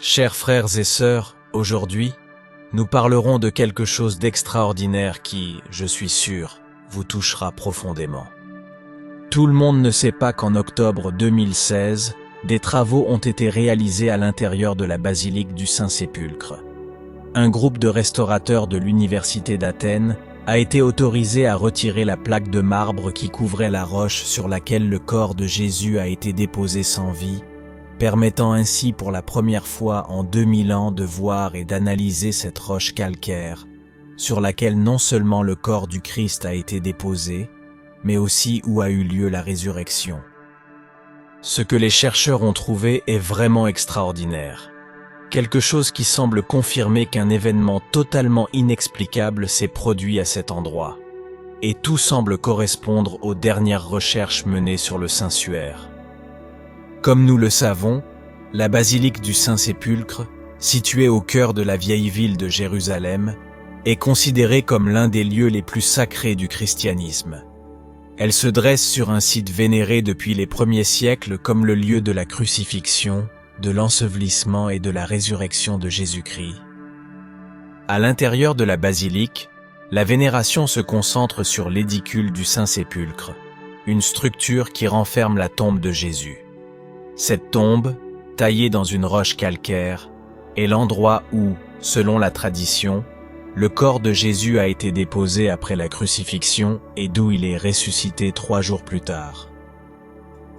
Chers frères et sœurs, aujourd'hui, nous parlerons de quelque chose d'extraordinaire qui, je suis sûr, vous touchera profondément. Tout le monde ne sait pas qu'en octobre 2016, des travaux ont été réalisés à l'intérieur de la basilique du Saint-Sépulcre. Un groupe de restaurateurs de l'Université d'Athènes a été autorisé à retirer la plaque de marbre qui couvrait la roche sur laquelle le corps de Jésus a été déposé sans vie, permettant ainsi pour la première fois en 2000 ans de voir et d'analyser cette roche calcaire, sur laquelle non seulement le corps du Christ a été déposé, mais aussi où a eu lieu la résurrection. Ce que les chercheurs ont trouvé est vraiment extraordinaire. Quelque chose qui semble confirmer qu'un événement totalement inexplicable s'est produit à cet endroit. Et tout semble correspondre aux dernières recherches menées sur le Saint-Suaire. Comme nous le savons, la basilique du Saint-Sépulcre, située au cœur de la vieille ville de Jérusalem, est considérée comme l'un des lieux les plus sacrés du christianisme. Elle se dresse sur un site vénéré depuis les premiers siècles comme le lieu de la crucifixion, de l'ensevelissement et de la résurrection de Jésus-Christ. À l'intérieur de la basilique, la vénération se concentre sur l'édicule du Saint-Sépulcre, une structure qui renferme la tombe de Jésus. Cette tombe, taillée dans une roche calcaire, est l'endroit où, selon la tradition, le corps de Jésus a été déposé après la crucifixion et d'où il est ressuscité 3 jours plus tard.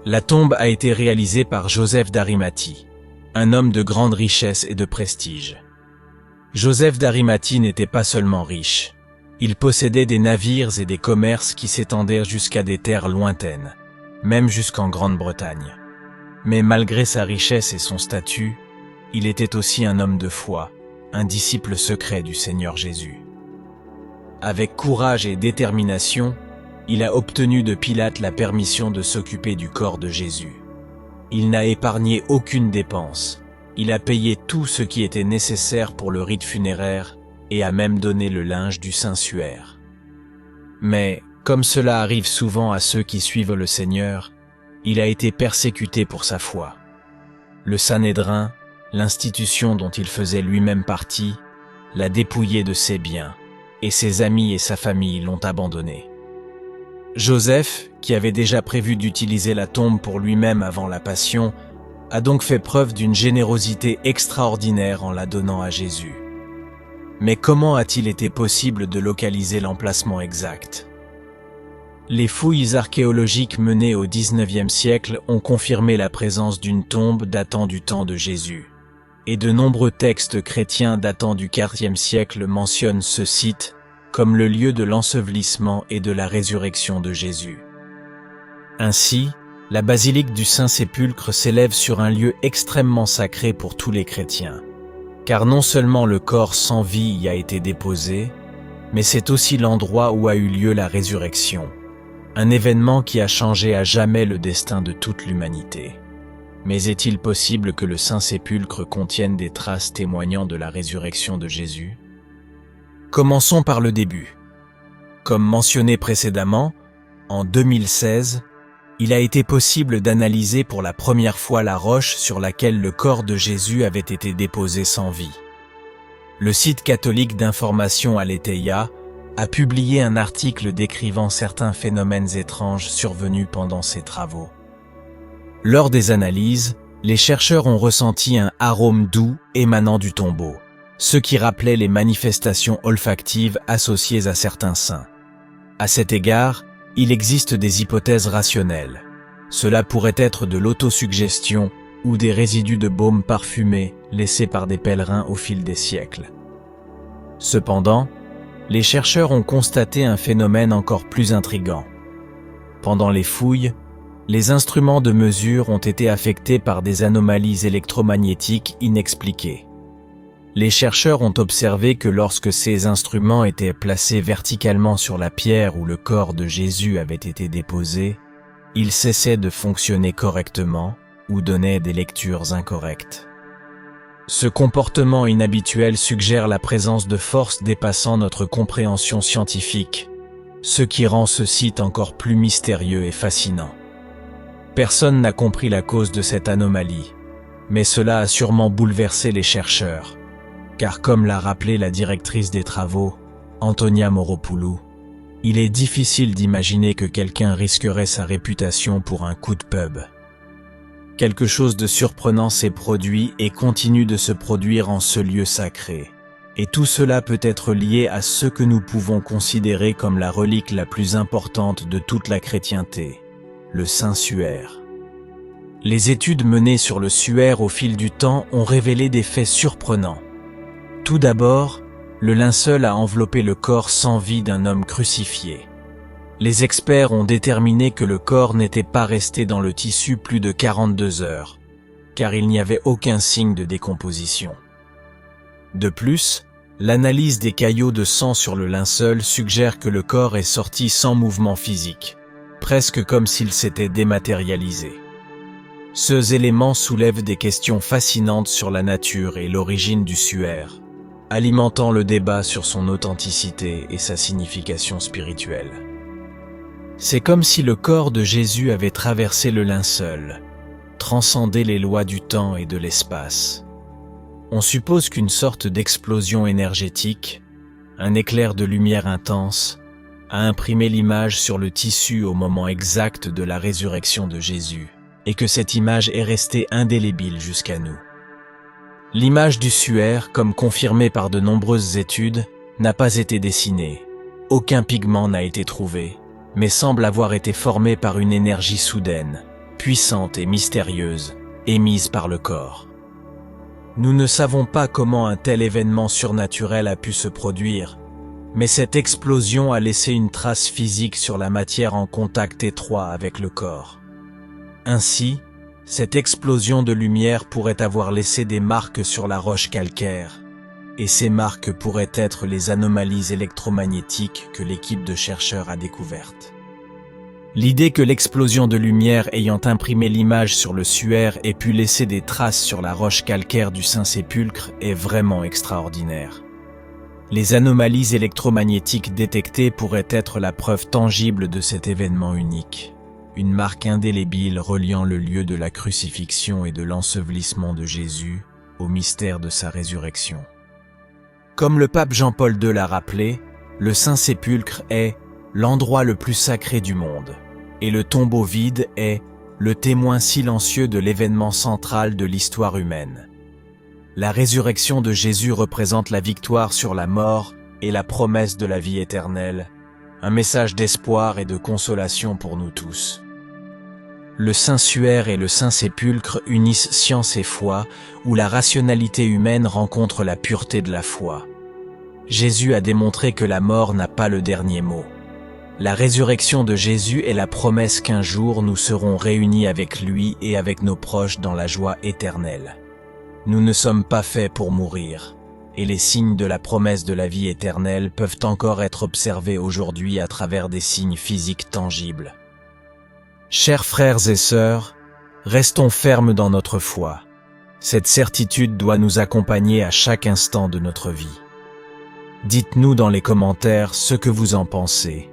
La tombe a été réalisée par Joseph d'Arimathie, un homme de grande richesse et de prestige. Joseph d'Arimathie n'était pas seulement riche, il possédait des navires et des commerces qui s'étendaient jusqu'à des terres lointaines, même jusqu'en Grande-Bretagne. Mais malgré sa richesse et son statut, il était aussi un homme de foi, un disciple secret du Seigneur Jésus. Avec courage et détermination, il a obtenu de Pilate la permission de s'occuper du corps de Jésus. Il n'a épargné aucune dépense, il a payé tout ce qui était nécessaire pour le rite funéraire et a même donné le linge du Saint-Suaire. Mais, comme cela arrive souvent à ceux qui suivent le Seigneur, il a été persécuté pour sa foi. Le Sanhédrin, l'institution dont il faisait lui-même partie, l'a dépouillé de ses biens, et ses amis et sa famille l'ont abandonné. Joseph, qui avait déjà prévu d'utiliser la tombe pour lui-même avant la Passion, a donc fait preuve d'une générosité extraordinaire en la donnant à Jésus. Mais comment a-t-il été possible de localiser l'emplacement exact ? Les fouilles archéologiques menées au XIXe siècle ont confirmé la présence d'une tombe datant du temps de Jésus. Et de nombreux textes chrétiens datant du IVe siècle mentionnent ce site comme le lieu de l'ensevelissement et de la résurrection de Jésus. Ainsi, la basilique du Saint-Sépulcre s'élève sur un lieu extrêmement sacré pour tous les chrétiens. Car non seulement le corps sans vie y a été déposé, mais c'est aussi l'endroit où a eu lieu la résurrection. Un événement qui a changé à jamais le destin de toute l'humanité. Mais est-il possible que le Saint-Sépulcre contienne des traces témoignant de la résurrection de Jésus ? Commençons par le début. Comme mentionné précédemment, en 2016, il a été possible d'analyser pour la première fois la roche sur laquelle le corps de Jésus avait été déposé sans vie. Le site catholique d'information Aletheia a publié un article décrivant certains phénomènes étranges survenus pendant ces travaux. Lors des analyses, les chercheurs ont ressenti un arôme doux émanant du tombeau, ce qui rappelait les manifestations olfactives associées à certains saints. À cet égard, il existe des hypothèses rationnelles. Cela pourrait être de l'autosuggestion ou des résidus de baume parfumé laissés par des pèlerins au fil des siècles. Cependant, les chercheurs ont constaté un phénomène encore plus intrigant. Pendant les fouilles, les instruments de mesure ont été affectés par des anomalies électromagnétiques inexpliquées. Les chercheurs ont observé que lorsque ces instruments étaient placés verticalement sur la pierre où le corps de Jésus avait été déposé, ils cessaient de fonctionner correctement ou donnaient des lectures incorrectes. Ce comportement inhabituel suggère la présence de forces dépassant notre compréhension scientifique, ce qui rend ce site encore plus mystérieux et fascinant. Personne n'a compris la cause de cette anomalie, Mais cela a sûrement bouleversé les chercheurs, car comme l'a rappelé la directrice des travaux, Antonia Moropoulou, il est difficile d'imaginer que quelqu'un risquerait sa réputation pour un coup de pub. Quelque chose de surprenant s'est produit et continue de se produire en ce lieu sacré. Et tout cela peut être lié à ce que nous pouvons considérer comme la relique la plus importante de toute la chrétienté, le Saint-Suaire. Les études menées sur le suaire au fil du temps ont révélé des faits surprenants. Tout d'abord, le linceul a enveloppé le corps sans vie d'un homme crucifié. Les experts ont déterminé que le corps n'était pas resté dans le tissu plus de 42 heures, car il n'y avait aucun signe de décomposition. De plus, l'analyse des caillots de sang sur le linceul suggère que le corps est sorti sans mouvement physique, presque comme s'il s'était dématérialisé. Ces éléments soulèvent des questions fascinantes sur la nature et l'origine du suaire, alimentant le débat sur son authenticité et sa signification spirituelle. C'est comme si le corps de Jésus avait traversé le linceul, transcendé les lois du temps et de l'espace. On suppose qu'une sorte d'explosion énergétique, un éclair de lumière intense, a imprimé l'image sur le tissu au moment exact de la résurrection de Jésus, et que cette image est restée indélébile jusqu'à nous. L'image du suaire, comme confirmée par de nombreuses études, n'a pas été dessinée. Aucun pigment n'a été trouvé, mais semble avoir été formé par une énergie soudaine, puissante et mystérieuse, émise par le corps. Nous ne savons pas comment un tel événement surnaturel a pu se produire, mais cette explosion a laissé une trace physique sur la matière en contact étroit avec le corps. Ainsi, cette explosion de lumière pourrait avoir laissé des marques sur la roche calcaire, et ces marques pourraient être les anomalies électromagnétiques que l'équipe de chercheurs a découvertes. L'idée que l'explosion de lumière ayant imprimé l'image sur le suaire ait pu laisser des traces sur la roche calcaire du Saint-Sépulcre est vraiment extraordinaire. Les anomalies électromagnétiques détectées pourraient être la preuve tangible de cet événement unique, une marque indélébile reliant le lieu de la crucifixion et de l'ensevelissement de Jésus au mystère de sa résurrection. Comme le pape Jean-Paul II l'a rappelé, le Saint-Sépulcre est l'endroit le plus sacré du monde, et le tombeau vide est le témoin silencieux de l'événement central de l'histoire humaine. La résurrection de Jésus représente la victoire sur la mort et la promesse de la vie éternelle, un message d'espoir et de consolation pour nous tous. Le Saint-Suaire et le Saint-Sépulcre unissent science et foi, où la rationalité humaine rencontre la pureté de la foi. Jésus a démontré que la mort n'a pas le dernier mot. La résurrection de Jésus est la promesse qu'un jour nous serons réunis avec lui et avec nos proches dans la joie éternelle. Nous ne sommes pas faits pour mourir, et les signes de la promesse de la vie éternelle peuvent encore être observés aujourd'hui à travers des signes physiques tangibles. Chers frères et sœurs, restons fermes dans notre foi. Cette certitude doit nous accompagner à chaque instant de notre vie. Dites-nous dans les commentaires ce que vous en pensez.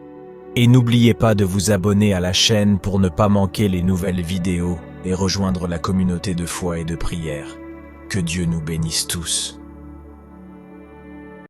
Et n'oubliez pas de vous abonner à la chaîne pour ne pas manquer les nouvelles vidéos et rejoindre la communauté de foi et de prière. Que Dieu nous bénisse tous.